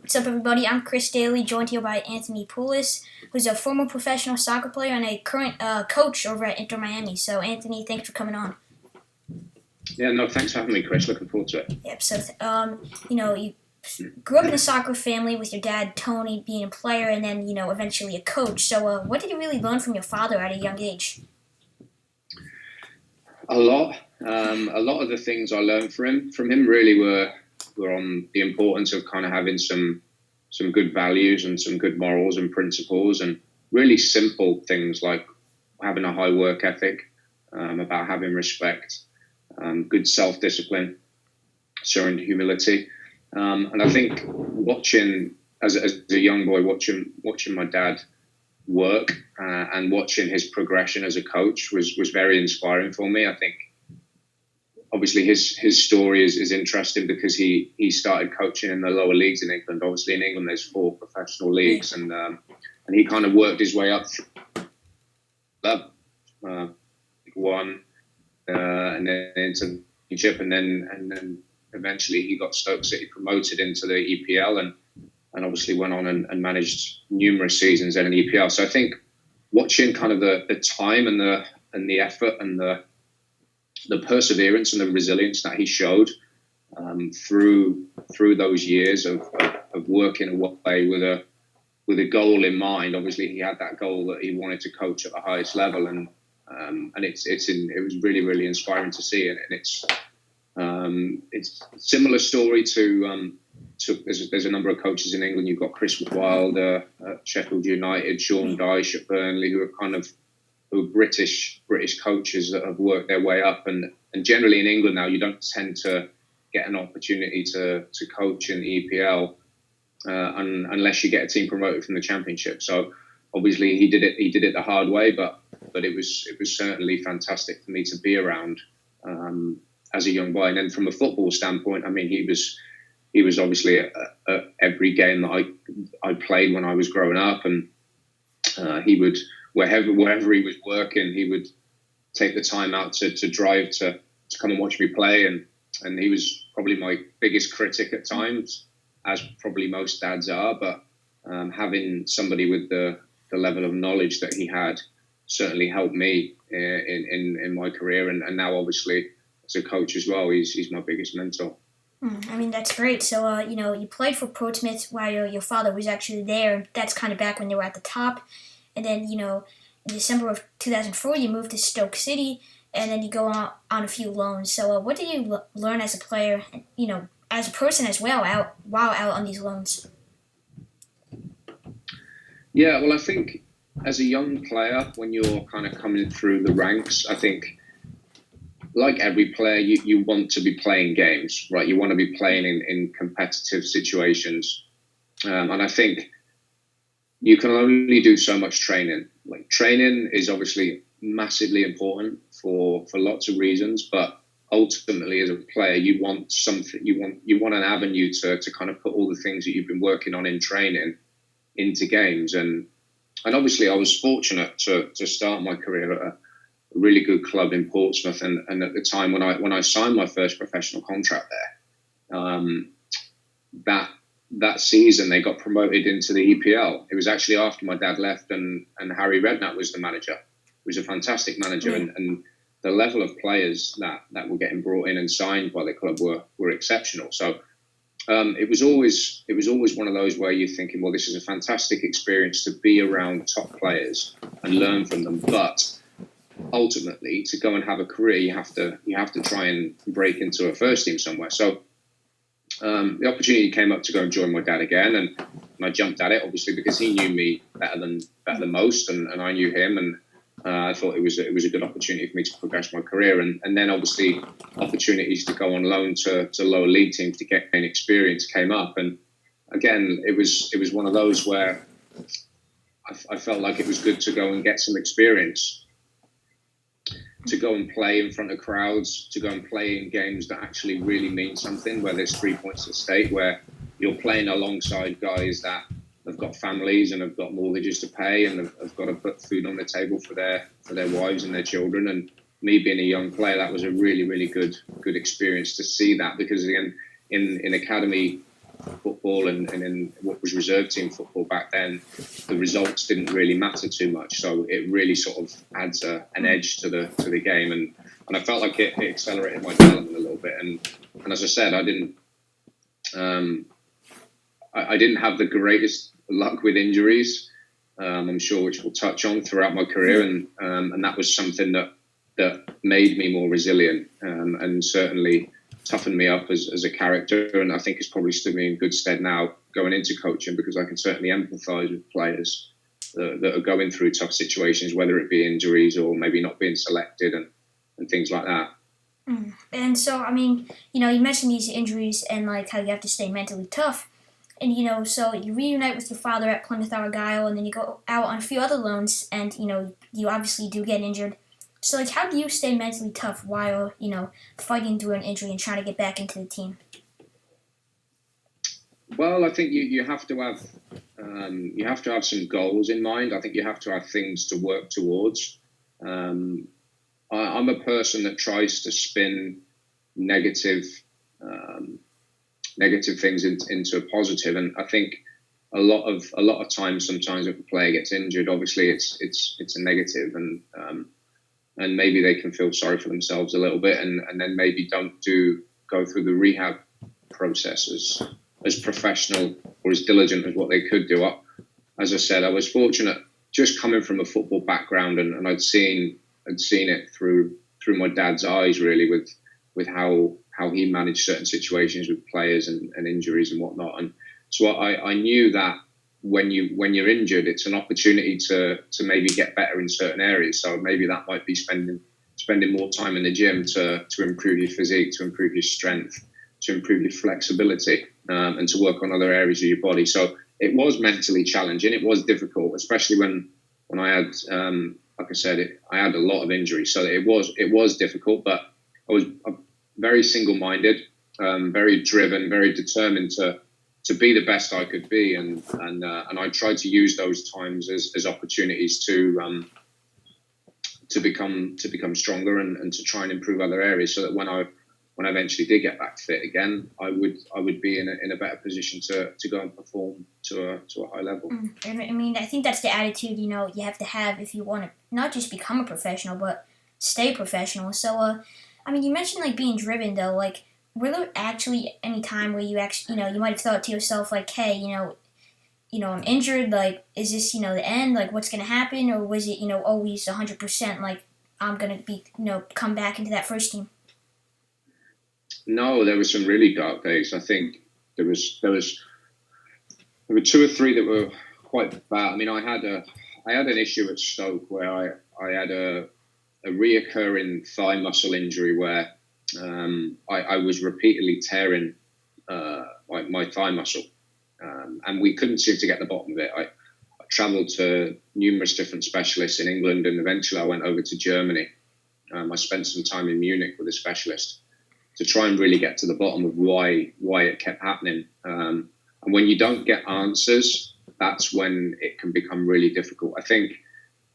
What's up, everybody? I'm Chris Dailey, joined here by Anthony Pulis, who's a former professional soccer player and a current coach over at Inter Miami. So, Anthony, thanks for coming on. Yeah, no, thanks for having me, Chris. Looking forward to it. Yep. So, you grew up in a soccer family with your dad, Tony, being a player, and then, eventually a coach. So, what did you really learn from your father at a young age? A lot. A lot of the things I learned from him really were on the importance of kind of having some good values and some good morals and principles, and really simple things like having a high work ethic, about having respect, good self-discipline, showing humility. And I think watching as a young boy, watching my dad work and watching his progression as a coach was very inspiring for me. I think obviously his story is interesting because he started coaching in the lower leagues in England. Obviously in England there's 4 professional leagues, and he kind of worked his way up one and then into the Championship, and then eventually he got Stoke City promoted into the EPL, and obviously went on and managed numerous seasons in an EPL. So I think watching kind of the time and the effort and the perseverance and the resilience that he showed through those years of working away with a goal in mind. Obviously, he had that goal that he wanted to coach at the highest level, and it was really, really inspiring to see. And it's a similar story to there's a number of coaches in England. You've got Chris Wilder at Sheffield United, Sean Dyche at Burnley, who are British coaches that have worked their way up, and generally in England now you don't tend to get an opportunity to coach in the EPL unless you get a team promoted from the Championship. So obviously he did it the hard way, but it was certainly fantastic for me to be around as a young boy. And then from a football standpoint, I mean, he was obviously at every game that I played when I was growing up, and he would, wherever he was working, he would take the time out to drive to come and watch me play, and he was probably my biggest critic at times, as probably most dads are, but having somebody with the level of knowledge that he had certainly helped me in my career, and now obviously as a coach as well, he's my biggest mentor. I mean, that's great. So, you played for Portsmouth while your father was actually there. That's kind of back when they were at the top. And then, in December of 2004, you moved to Stoke City, and then you go on a few loans. So what did you learn as a player, as a person as well, while out on these loans? Yeah, well, I think as a young player, when you're kind of coming through the ranks, I think like every player, you want to be playing games, right? You want to be playing in competitive situations. And I think you can only do so much training. Like, training is obviously massively important for lots of reasons, but ultimately as a player, you want something, you want an avenue to kind of put all the things that you've been working on in training into games. And obviously I was fortunate to start my career at a really good club in Portsmouth, and at the time when I signed my first professional contract there, that season they got promoted into the EPL. It was actually after my dad left, and Harry Redknapp was the manager. He was a fantastic manager, and the level of players that were getting brought in and signed by the club were exceptional. So it was always one of those where you're thinking, well, this is a fantastic experience to be around top players and learn from them, but ultimately to go and have a career, you have to try and break into a first team somewhere. So the opportunity came up to go and join my dad again, and I jumped at it, obviously because he knew me better than most, and I knew him, and I thought it was a good opportunity for me to progress my career, and then obviously opportunities to go on loan to lower league teams to gain experience came up, and again it was one of those where I felt like it was good to go and get some experience, to go and play in front of crowds, to go and play in games that actually really mean something, where there's 3 points at stake, where you're playing alongside guys that have got families and have got mortgages to pay and have got to put food on the table for their wives and their children. And me being a young player, that was a really, really good experience to see that, because again, in academy football and in what was reserve team football back then, the results didn't really matter too much. So it really sort of adds an edge to the game, and I felt like it accelerated my development a little bit. And as I said, I didn't have the greatest luck with injuries. I'm sure, which we'll touch on throughout my career, and that was something that made me more resilient, and certainly toughened me up as a character, and I think it's probably stood me in good stead now going into coaching, because I can certainly empathise with players that are going through tough situations, whether it be injuries or maybe not being selected and things like that. And so, I mean, you mentioned these injuries and like how you have to stay mentally tough. And, so you reunite with your father at Plymouth Argyle, and then you go out on a few other loans, and, you obviously do get injured. So, like, how do you stay mentally tough while, fighting through an injury and trying to get back into the team? Well, I think you have to have some goals in mind. I think you have to have things to work towards. I'm a person that tries to spin negative things into a positive, and I think a lot of times, sometimes if a player gets injured, obviously it's a negative, and maybe they can feel sorry for themselves a little bit, and then maybe don't go through the rehab process as professional or as diligent as what they could do. As I said, I was fortunate just coming from a football background, and I'd seen it through my dad's eyes, really, with how he managed certain situations with players and injuries and whatnot. And so I knew that when you're injured, it's an opportunity to maybe get better in certain areas. So maybe that might be spending more time in the gym to improve your physique, to improve your strength, to improve your flexibility, and to work on other areas of your body. So it was mentally challenging. It was difficult, especially when I had, like I said, I had a lot of injuries. So it was difficult, but I was very single-minded, very driven, very determined to be the best I could be, and I tried to use those times as opportunities to become stronger and to try and improve other areas, so that when I eventually did get back fit again, I would be in a better position to go and perform to a high level. And I mean, I think that's the attitude you have to have if you want to not just become a professional but stay professional. So I mean, you mentioned like being driven though. Like, were there actually any time where you actually you might have thought to yourself like, hey, I'm injured, like, is this the end, like what's gonna happen, or was it always 100% like I'm gonna be come back into that first team? No, there were some really dark days. I think there were two or three that were quite bad. I mean, I had an issue at Stoke where I had a reoccurring thigh muscle injury where I was repeatedly tearing my thigh muscle, and we couldn't seem to get the bottom of it. I travelled to numerous different specialists in England, and eventually I went over to Germany. I spent some time in Munich with a specialist to try and really get to the bottom of why it kept happening. And when you don't get answers, that's when it can become really difficult. I think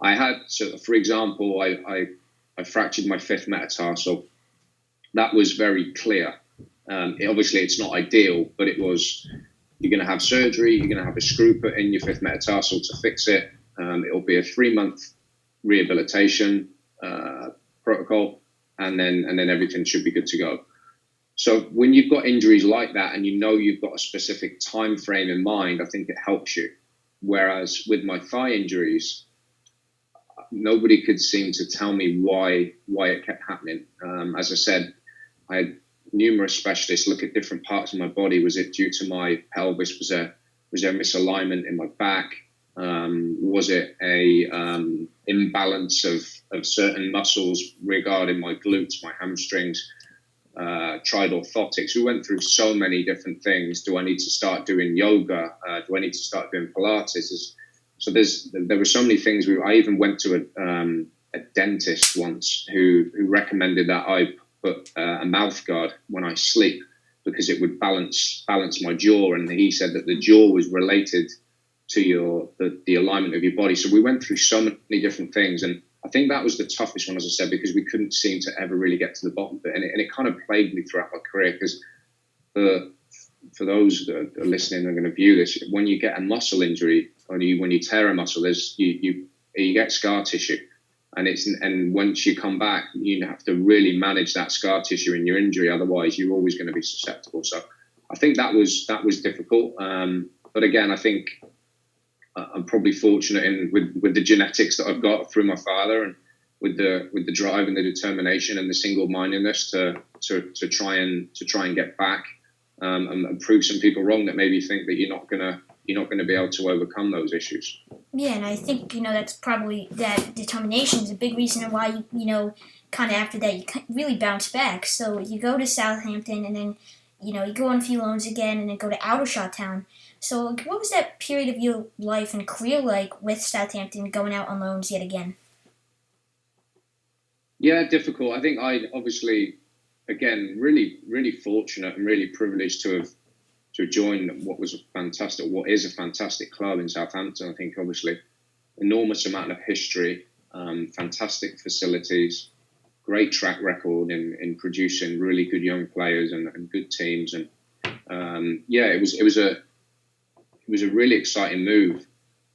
I had, so for example, I fractured my fifth metatarsal. That was very clear. Obviously, it's not ideal, but it was, you're going to have surgery, you're going to have a screw put in your fifth metatarsal to fix it. It'll be a 3-month rehabilitation protocol, and then everything should be good to go. So when you've got injuries like that and you've got a specific time frame in mind, I think it helps you. Whereas with my thigh injuries, nobody could seem to tell me why it kept happening. As I said, I had numerous specialists look at different parts of my body. Was it due to my pelvis? Was there misalignment in my back? Was it a imbalance of certain muscles regarding my glutes, my hamstrings? Tried orthotics. We went through so many different things. Do I need to start doing yoga? Do I need to start doing Pilates? So there were so many things. I even went to a dentist once who recommended that I put a mouth guard when I sleep because it would balance my jaw, and he said that the jaw was related to the alignment of your body. So we went through so many different things, and I think that was the toughest one, as I said, because we couldn't seem to ever really get to the bottom of it, and it kind of plagued me throughout my career, because for for those that are listening and are going to view this, when you get a muscle injury or when you tear a muscle, you get scar tissue, and once you come back, you have to really manage that scar tissue in your injury. Otherwise, you're always going to be susceptible. So I think that was difficult. But again, I think I'm probably fortunate with the genetics that I've got through my father, and with the drive and the determination and the single-mindedness to try and get back, and prove some people wrong that maybe think that you're not gonna be able to overcome those issues. Yeah, and I think that's probably that determination is a big reason why you kind of after that you really bounce back. So you go to Southampton, and then you go on a few loans again, and then go to Aldershot Town. So what was that period of your life and career like with Southampton, going out on loans yet again? Yeah, difficult. I think I obviously, again, really, really fortunate and really privileged to have joined what is a fantastic club in Southampton. I think obviously enormous amount of history, fantastic facilities, great track record in producing really good young players and good teams. And it was a really exciting move.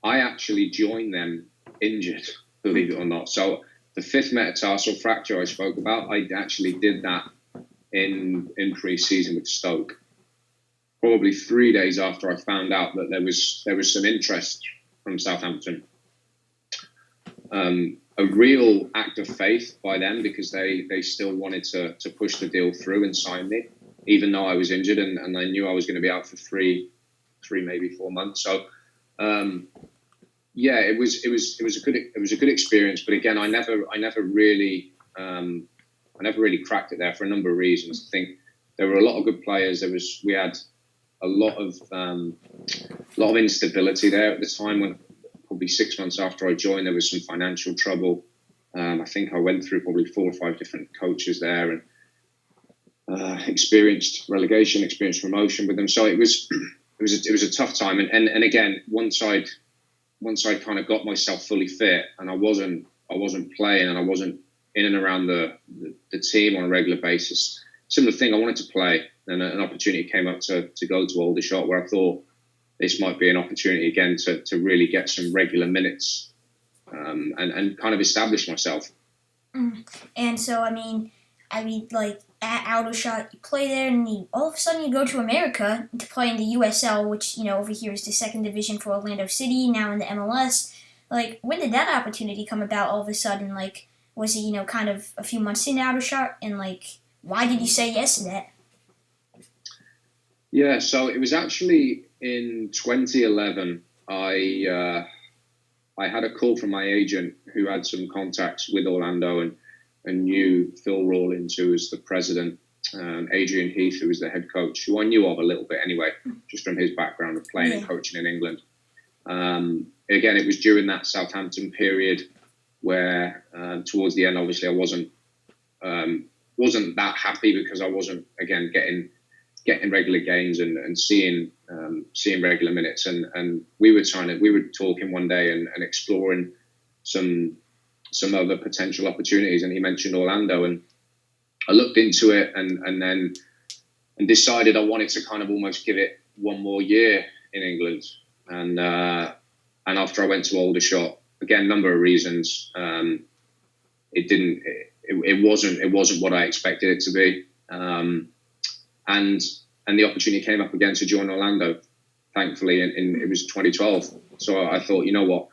I actually joined them injured, believe it or not. So the fifth metatarsal fracture I spoke about, I actually did that in pre-season with Stoke. Probably 3 days after I found out that there was some interest from Southampton. A real act of faith by them, because they still wanted to push the deal through and sign me, even though I was injured and I knew I was going to be out for three maybe 4 months. So it was a good experience. But again, I never really cracked it there for a number of reasons. I think there were a lot of good players. We had a lot of instability there at the time. When probably 6 months after I joined, there was some financial trouble. I think I went through probably 4 or 5 different coaches there, and experienced relegation, experienced promotion with them. So it was a tough time. And again, once I'd kind of got myself fully fit, and I wasn't playing, and I wasn't in and around the team on a regular basis. Similar thing, I wanted to play, and an opportunity came up to go to Aldershot, where I thought this might be an opportunity again to really get some regular minutes, and kind of establish myself. And so, like at Aldershot, you play there, and all of a sudden you go to America to play in the USL, which over here is the second division for Orlando City, now in the MLS. Like, when did that opportunity come about all of a sudden? Like, was it kind of a few months in Aldershot, and like, why did you say yes to that? Yeah, so it was actually in 2011. I had a call from my agent, who had some contacts with Orlando and knew Phil Rawlins, who was the president, Adrian Heath, who was the head coach, who I knew of a little bit anyway, just from his background of playing and coaching in England. Again, it was during that Southampton period where, towards the end, obviously, I wasn't that happy, because I wasn't, again, getting regular games and seeing regular minutes, and we were talking one day and exploring some other potential opportunities, and he mentioned Orlando, and I looked into it and decided I wanted to kind of almost give it one more year in England, and after I went to Aldershot, again, number of reasons, it wasn't what I expected it to be. And the opportunity came up again to join Orlando, thankfully, and it was 2012. So I thought, you know what?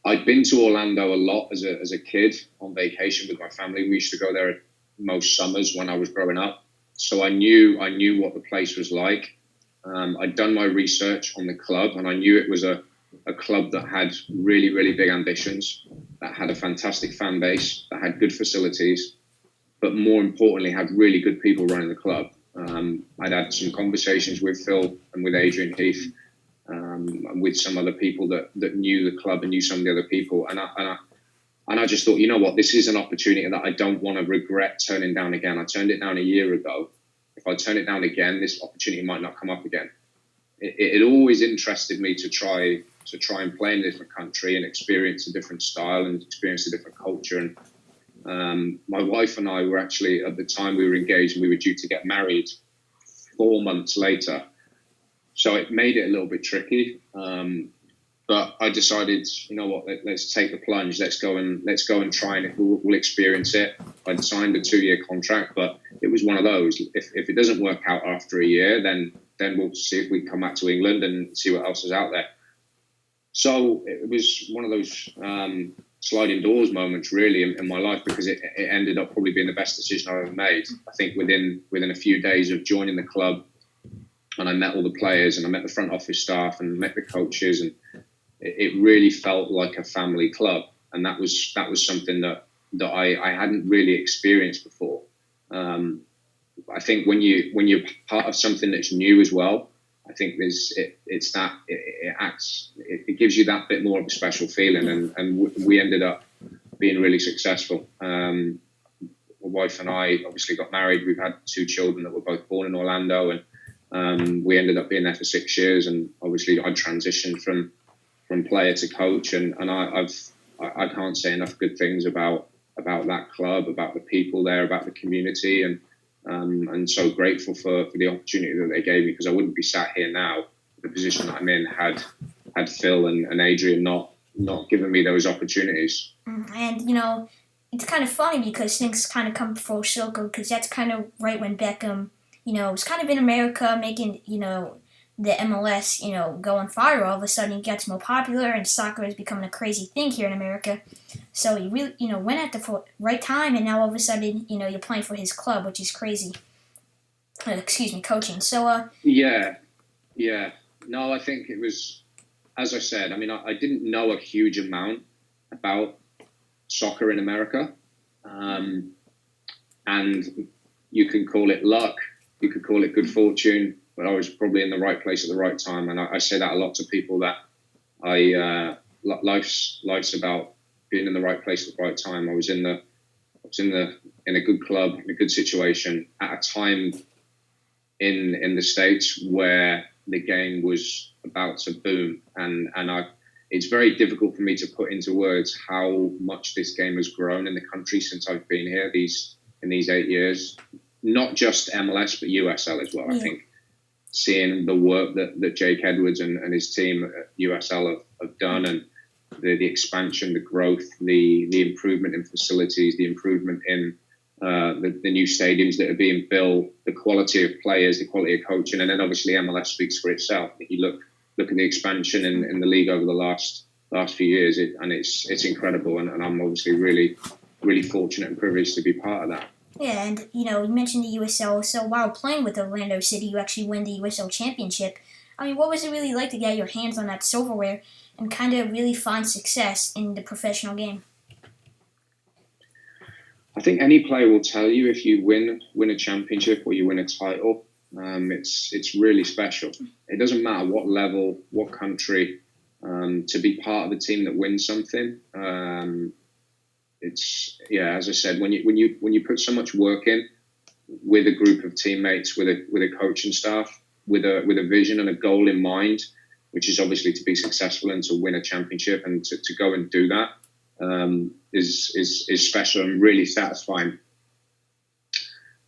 I'd been to Orlando a lot as a kid on vacation with my family. We used to go there most summers when I was growing up. So I knew what the place was like. I'd done my research on the club, and I knew it was a club that had really, really big ambitions, that had a fantastic fan base, that had good facilities, but more importantly, had really good people running the club. I'd had some conversations with Phil and with Adrian Heath, and with some other people that knew the club and knew some of the other people. And I just thought, you know what, this is an opportunity that I don't want to regret turning down again. I turned it down a year ago. If I turn it down again, this opportunity might not come up again. It always interested me to try and play in a different country and experience a different style and experience a different culture. And my wife and I were actually, at the time we were engaged, and we were due to get married 4 months later. So it made it a little bit tricky. But I decided, you know what, let's take the plunge. Let's go and try it. We'll experience it. I'd signed a 2-year contract, but it was one of those. If it doesn't work out after a year, then we'll see if we can come back to England and see what else is out there. So it was one of those sliding doors moments, really, in my life, because it ended up probably being the best decision I've ever made. I think within a few days of joining the club, and I met all the players, and I met the front office staff, and met the coaches, and it really felt like a family club, and that was something that I hadn't really experienced before. I think when you're part of something that's new as well, I think it gives you that bit more of a special feeling, and we ended up being really successful. My wife and I obviously got married. We've had 2 children that were both born in Orlando, and we ended up being there for 6 years. And obviously, I transitioned from player to coach, and I can't say enough good things about that club, about the people there, about the community, and so grateful for the opportunity that they gave me, because I wouldn't be sat here now, the position that I'm in, had Phil and Adrian not given me those opportunities. And it's kind of funny because things kind of come full circle, because that's kind of right when Beckham, was kind of in America making, the MLS, go on fire. All of a sudden, it gets more popular, and soccer is becoming a crazy thing here in America. So he really, went at the right time, and now all of a sudden, you're playing for his club, which is crazy. Coaching. So, yeah. No, I think it was, as I said. I mean, I didn't know a huge amount about soccer in America, and you can call it luck, you could call it good fortune. But I was probably in the right place at the right time, and I say that a lot to people, that life's about being in the right place at the right time. I was in a good club, in a good situation, at a time in the States where the game was about to boom, and it's very difficult for me to put into words how much this game has grown in the country since I've been here in these 8 years. Not just MLS, but USL as well. Yeah. I think seeing the work that Jake Edwards and his team at USL have done, and the expansion, the growth, the improvement in facilities, the improvement in the new stadiums that are being built, the quality of players, the quality of coaching, and then obviously MLS speaks for itself. You look at the expansion in the league over the last few years, it's incredible, and I'm obviously really, really fortunate and privileged to be part of that. Yeah, and you mentioned the USL. So while playing with Orlando City, you actually win the USL Championship. I mean, what was it really like to get your hands on that silverware and kind of really find success in the professional game? I think any player will tell you, if you win a championship or you win a title, it's really special. It doesn't matter what level, what country, to be part of a team that wins something. As I said, when you put so much work in with a group of teammates, with a coaching staff, with a vision and a goal in mind, which is obviously to be successful and to win a championship, and to go and do that, is special and really satisfying.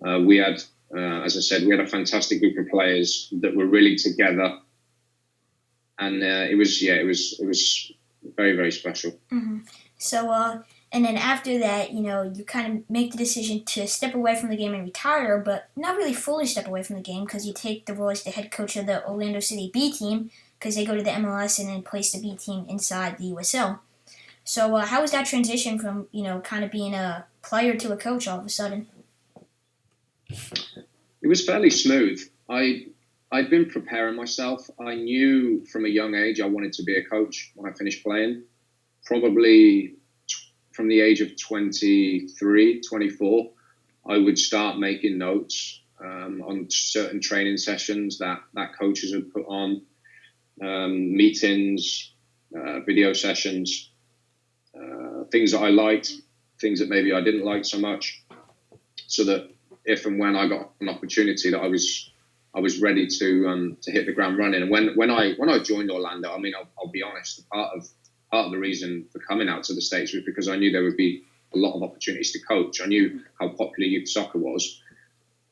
We had, as I said, a fantastic group of players that were really together, and it was very, very special. Mm-hmm. So. And then after that, you kind of make the decision to step away from the game and retire, but not really fully step away from the game, because you take the role as the head coach of the Orlando City B team, because they go to the MLS and then place the B team inside the USL. So how was that transition from, kind of being a player to a coach all of a sudden? It was fairly smooth. I'd been preparing myself. I knew from a young age I wanted to be a coach when I finished playing. Probably from the age of 23, 24, I would start making notes on certain training sessions that coaches had put on, meetings, video sessions, things that I liked, things that maybe I didn't like so much, so that if and when I got an opportunity, that I was ready to hit the ground running. And when I joined Orlando, I mean, I'll be honest, part of the reason for coming out to the States was because I knew there would be a lot of opportunities to coach. I knew how popular youth soccer was.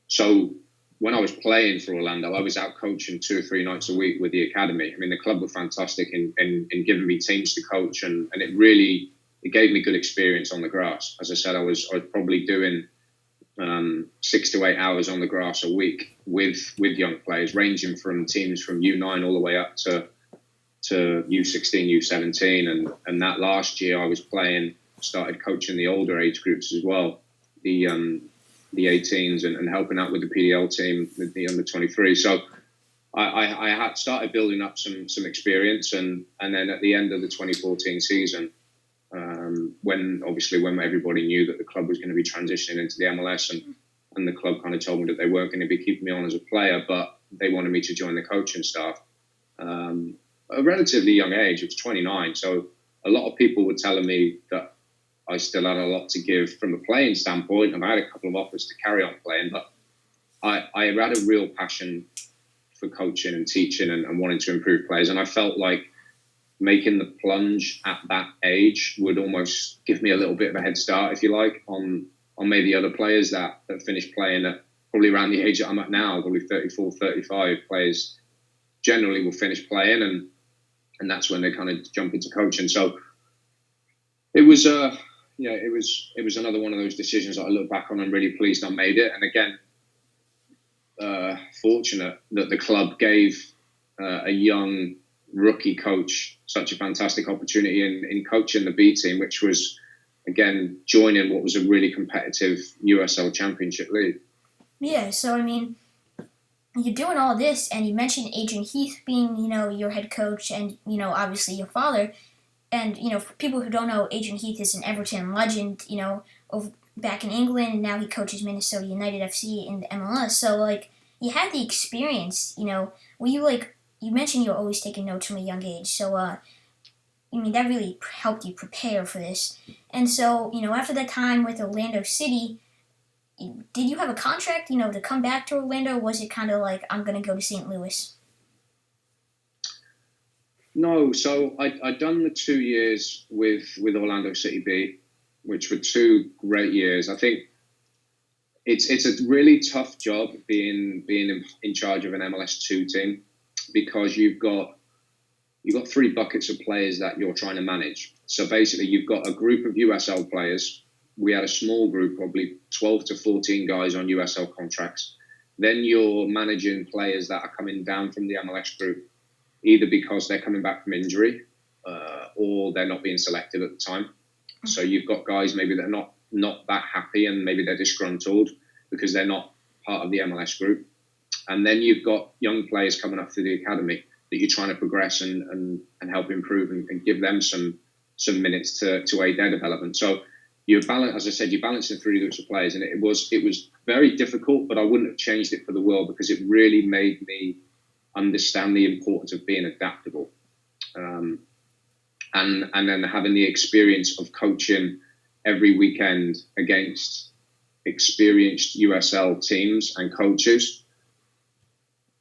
So when I was playing for Orlando, I was out coaching 2 or 3 nights a week with the academy. I mean, the club were fantastic in giving me teams to coach, and it gave me good experience on the grass. As I said, I was probably doing 6 to 8 hours on the grass a week with young players, ranging from teams from U9 all the way up to U16, U17, and that last year I was started coaching the older age groups as well, the 18s, and helping out with the PDL team, the under 23. So I had started building up some experience, and then at the end of the 2014 season, when everybody knew that the club was going to be transitioning into the MLS, and the club kind of told me that they weren't going to be keeping me on as a player, but they wanted me to join the coaching staff. At a relatively young age, it was 29, so a lot of people were telling me that I still had a lot to give from a playing standpoint, and I had a couple of offers to carry on playing, but I had a real passion for coaching and teaching and wanting to improve players, and I felt like making the plunge at that age would almost give me a little bit of a head start, if you like, on maybe other players that finished playing at probably around the age that I'm at now, probably 34, 35 players generally will finish playing, and that's when they kind of jump into coaching. So it was it was another one of those decisions that I look back on and really pleased I made it. And again, fortunate that the club gave a young rookie coach such a fantastic opportunity in coaching the B team, which was, again, joining what was a really competitive USL Championship league. Yeah, so I mean, you're doing all this, and you mentioned Adrian Heath being, your head coach, and, obviously your father. And, for people who don't know, Adrian Heath is an Everton legend, back in England, and now he coaches Minnesota United FC in the MLS. So, you had the experience, were you, you mentioned you were always taking notes from a young age. So, that really helped you prepare for this. And so, after that time with Orlando City, did you have a contract, to come back to Orlando? Or was it kind of like, I'm going to go to St. Louis? No, so I'd done the 2 years with Orlando City B, which were 2 great years. I think it's a really tough job being in charge of an MLS 2 team, because you've got 3 buckets of players that you're trying to manage. So basically, you've got a group of USL players. We had a small group, probably 12 to 14 guys on USL contracts. Then you're managing players that are coming down from the MLS group, either because they're coming back from injury or they're not being selected at the time. So you've got guys maybe that are not that happy, and maybe they're disgruntled because they're not part of the MLS group. And then you've got young players coming up through the academy that you're trying to progress and help improve and give them some minutes to aid their development. So you're balancing 3 groups of players, and it was very difficult, but I wouldn't have changed it for the world, because it really made me understand the importance of being adaptable, and then having the experience of coaching every weekend against experienced USL teams and coaches,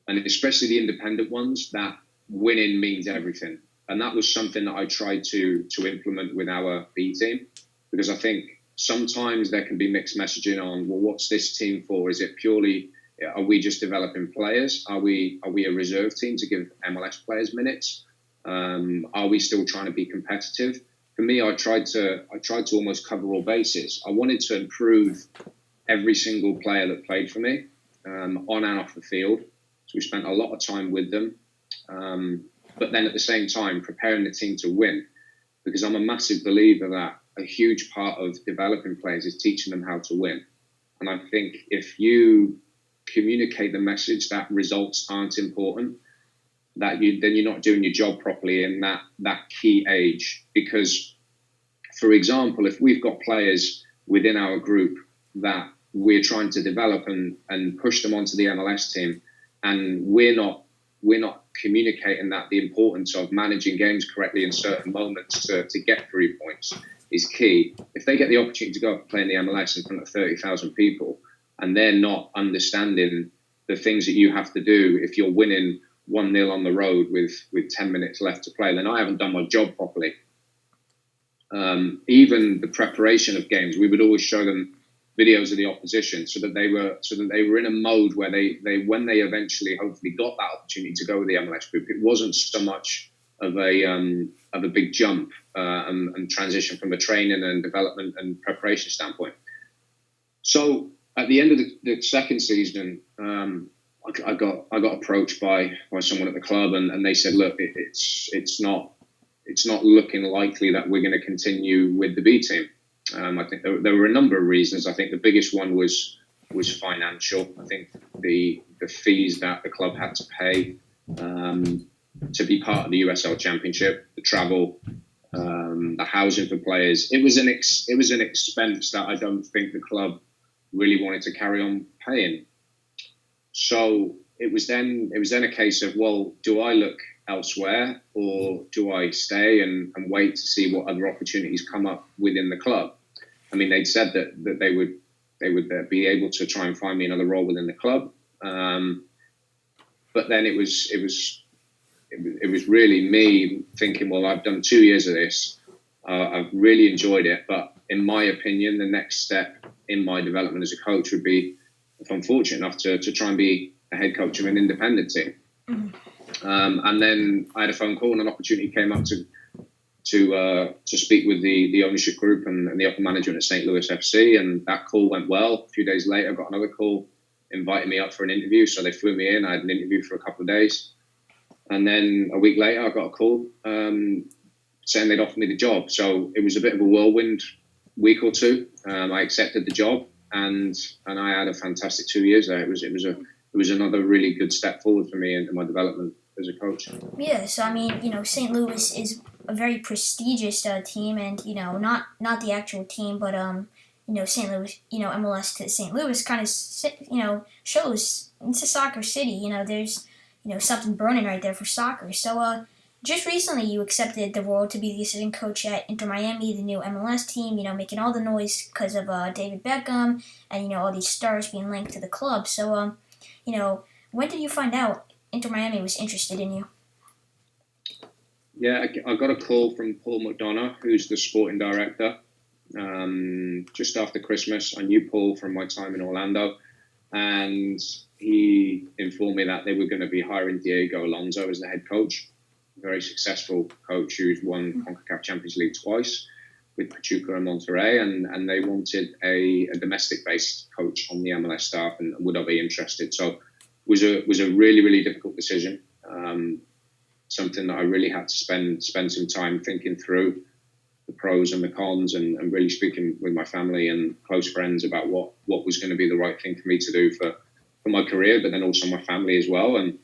and especially the independent ones, that winning means everything. And that was something that I tried to implement with our B team, because I think sometimes there can be mixed messaging on, well, what's this team for? Is it purely, are we just developing players? Are we a reserve team to give MLS players minutes? Are we still trying to be competitive? For me, I tried to almost cover all bases. I wanted to improve every single player that played for me, on and off the field. So we spent a lot of time with them. But then at the same time, preparing the team to win, because I'm a massive believer that a huge part of developing players is teaching them how to win. And I think if you communicate the message that results aren't important, then you're not doing your job properly in that key age. Because, for example, if we've got players within our group that we're trying to develop and push them onto the MLS team, and we're not communicating that the importance of managing games correctly in certain moments to get 3 points is key. If they get the opportunity to go up and play in the MLS in front of 30,000 people, and they're not understanding the things that you have to do if you're winning 1-0 on the road with 10 minutes left to play, then I haven't done my job properly. Even the preparation of games, we would always show them videos of the opposition, so that they were in a mode where they when they eventually hopefully got that opportunity to go with the MLS group, it wasn't so much of a big jump and transition from a training and development and preparation standpoint. So at the end of the second season, I got approached by someone at the club, and they said, look, it's not looking likely that we're going to continue with the B team. I think there were a number of reasons. I think the biggest one was financial. I think the fees that the club had to pay to be part of the USL Championship, the travel, the housing for players, it was an expense that I don't think the club really wanted to carry on paying. So it was then a case of, well, do I look elsewhere, or do I stay and wait to see what other opportunities come up within the club? I mean, they'd said that they would be able to try and find me another role within the club, but then it was really me thinking, well, I've done 2 years of this, I've really enjoyed it, but in my opinion, the next step in my development as a coach would be, if I'm fortunate enough to try and be a head coach of an independent team. And then I had a phone call, and an opportunity came up to speak with the ownership group and the upper management at St. Louis FC, and that call went well. A few days later, I got another call inviting me up for an interview, so they flew me in. I had an interview for a couple of days, and then a week later, I got a call saying they'd offered me the job. So it was a bit of a whirlwind week or two. I accepted the job, and I had a fantastic 2 years there. It was another really good step forward for me in my development as a coach. Yeah, so I mean, St. Louis is a very prestigious team, and not the actual team, but St. Louis, MLS to St. Louis kind of shows it's a soccer city. There's something burning right there for soccer. So just recently you accepted the role to be the assistant coach at Inter Miami, the new MLS team. Making all the noise because of David Beckham and all these stars being linked to the club. So when did you find out Inter Miami was interested in you? Yeah, I got a call from Paul McDonough, who's the sporting director, just after Christmas. I knew Paul from my time in Orlando, and he informed me that they were going to be hiring Diego Alonso as the head coach, a very successful coach who's won CONCACAF Champions League twice with Pachuca and Monterrey, and they wanted a domestic-based coach on the MLS staff, and would I be interested? So it was a really, really difficult decision. Something that I really had to spend some time thinking through the pros and the cons, and really speaking with my family and close friends about what was going to be the right thing for me to do for my career, but then also my family as well. And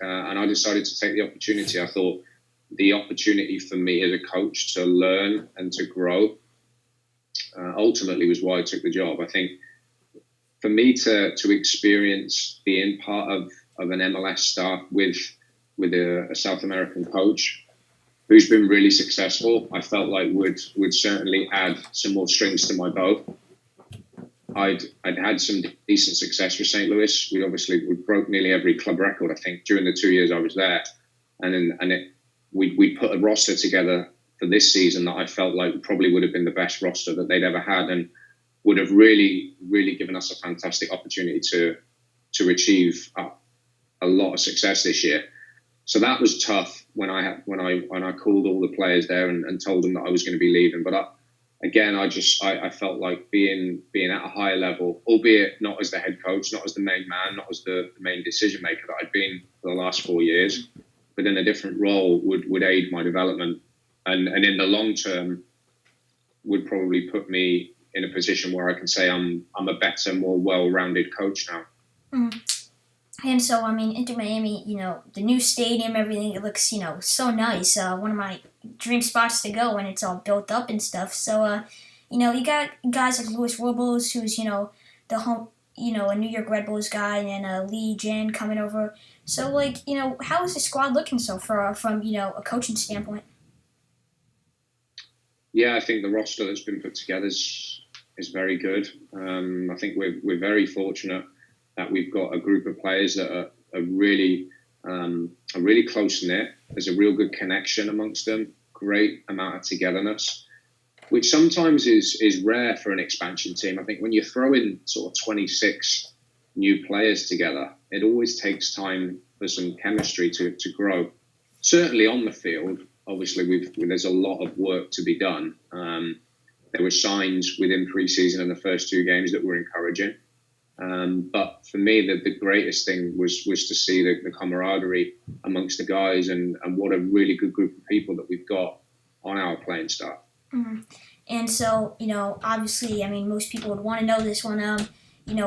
I decided to take the opportunity. I thought the opportunity for me as a coach to learn and to grow ultimately was why I took the job. I think for me to experience being part of an MLS staff with a South American coach who's been really successful, I felt like would certainly add some more strings to my bow. I'd had some decent success with St. Louis. We broke nearly every club record, I think, during the 2 years I was there, we put a roster together for this season that I felt like probably would have been the best roster that they'd ever had, and would have really, really given us a fantastic opportunity to achieve a lot of success this year. So that was tough when I called all the players there and told them that I was going to be leaving. But I felt like being at a higher level, albeit not as the head coach, not as the main man, not as the main decision maker that I'd been for the last 4 years, but in a different role would aid my development, and in the long term would probably put me in a position where I can say I'm a better, more well-rounded coach now. Mm-hmm. And so, I mean, Inter Miami, the new stadium, everything, it looks, so nice. One of my dream spots to go when it's all built up and stuff. So, you got guys like Luis Robles, who's, the home, a New York Red Bulls guy, and Lee Jan coming over. So, how is the squad looking so far from, a coaching standpoint? Yeah, I think the roster that's been put together is very good. I think we're very fortunate that we've got a group of players that are really close knit. There's a real good connection amongst them. Great amount of togetherness. which sometimes is rare for an expansion team. I think when you throw in sort of 26 new players together, it always takes time for some chemistry to grow. Certainly on the field, obviously there's a lot of work to be done. There were signs within pre-season and the first 2 games that were encouraging. But for me, the greatest thing was to see the camaraderie amongst the guys and what a really good group of people that we've got on our playing staff. Mm-hmm. And so, obviously, I mean, most people would want to know this one.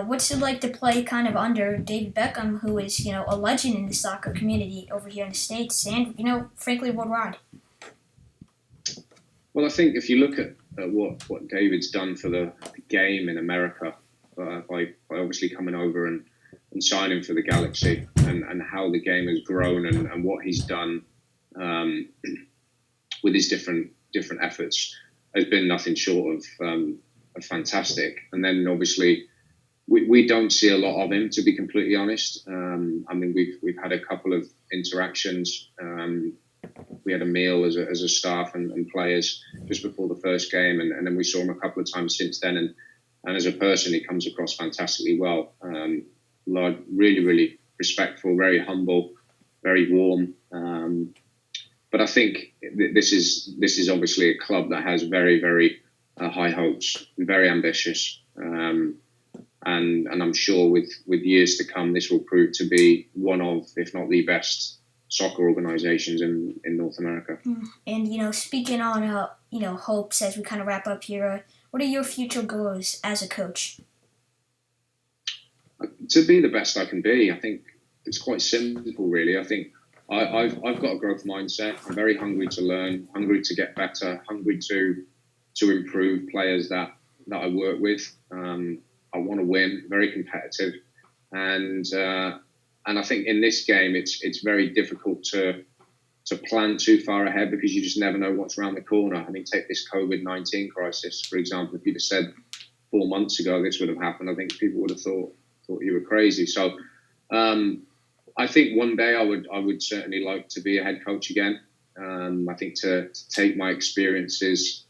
What's it like to play kind of under David Beckham, who is, a legend in the soccer community over here in the States and, frankly, worldwide? Well, I think if you look at what David's done for the game in America, by obviously coming over and signing for the Galaxy and how the game has grown and what he's done with his different efforts has been nothing short of fantastic. And then obviously we don't see a lot of him, to be completely honest. I mean, we've had a couple of interactions. We had a meal as a staff and players just before the first game, and then we saw him a couple of times since then. And as a person, he comes across fantastically well. Really, really respectful, very humble, very warm. But I think this is obviously a club that has very, very high hopes, very ambitious, and I'm sure with years to come, this will prove to be one of, if not the best, soccer organisations in North America. And speaking on hopes as we kind of wrap up here, what are your future goals as a coach? To be the best I can be. I think it's quite simple, really. I think I've got a growth mindset. I'm very hungry to learn, hungry to get better, hungry to improve players that I work with. I want to win, very competitive, and I think in this game it's very difficult to plan too far ahead because you just never know what's around the corner. I mean, take this COVID-19 crisis, for example. If you'd have said 4 months ago this would have happened, I think people would have thought you were crazy. So I think one day I would certainly like to be a head coach again. I think to take my experiences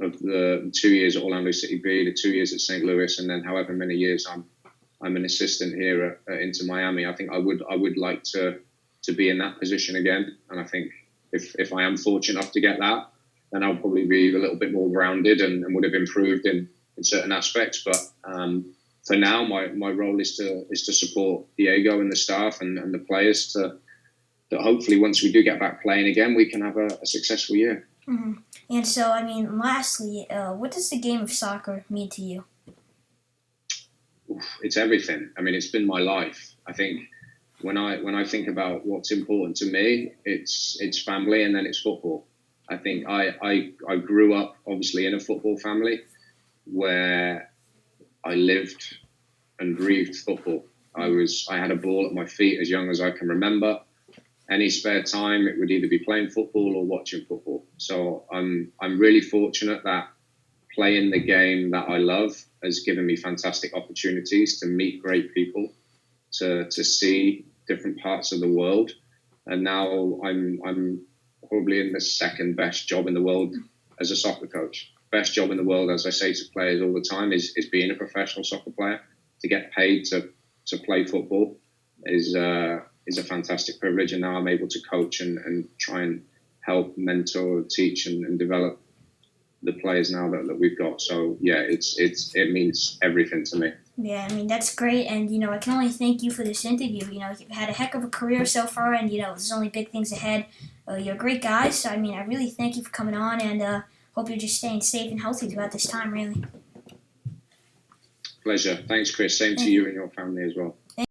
of the 2 years at Orland City B, the 2 years at St. Louis, and then however many years I'm an assistant here at Inter Miami. I think I would like to be in that position again. And I think if I am fortunate enough to get that, then I'll probably be a little bit more grounded and would have improved in certain aspects. But for now, my role is to support Diego and the staff and the players that hopefully once we do get back playing again, we can have a successful year. Mm-hmm. And so, I mean, lastly, what does the game of soccer mean to you? It's everything. I mean, it's been my life. I think when I think about what's important to me, it's family and then it's football. I think I grew up obviously in a football family where I lived and breathed football. I had a ball at my feet as young as I can remember. Any spare time, it would either be playing football or watching football. So I'm really fortunate that playing the game that I love has given me fantastic opportunities to meet great people, to see different parts of the world. And now I'm probably in the second best job in the world as a soccer coach. Best job in the world, as I say to players all the time, is being a professional soccer player. To get paid to play football is a fantastic privilege. And now I'm able to coach and try and help mentor, teach and develop the players now that we've got. So yeah, it means everything to me. Yeah, I mean, that's great, and, I can only thank you for this interview. You've had a heck of a career so far, and, there's only big things ahead. You're a great guy, so, I mean, I really thank you for coming on, and hope you're just staying safe and healthy throughout this time, really. Pleasure. Thanks, Chris. Same to you and your family as well.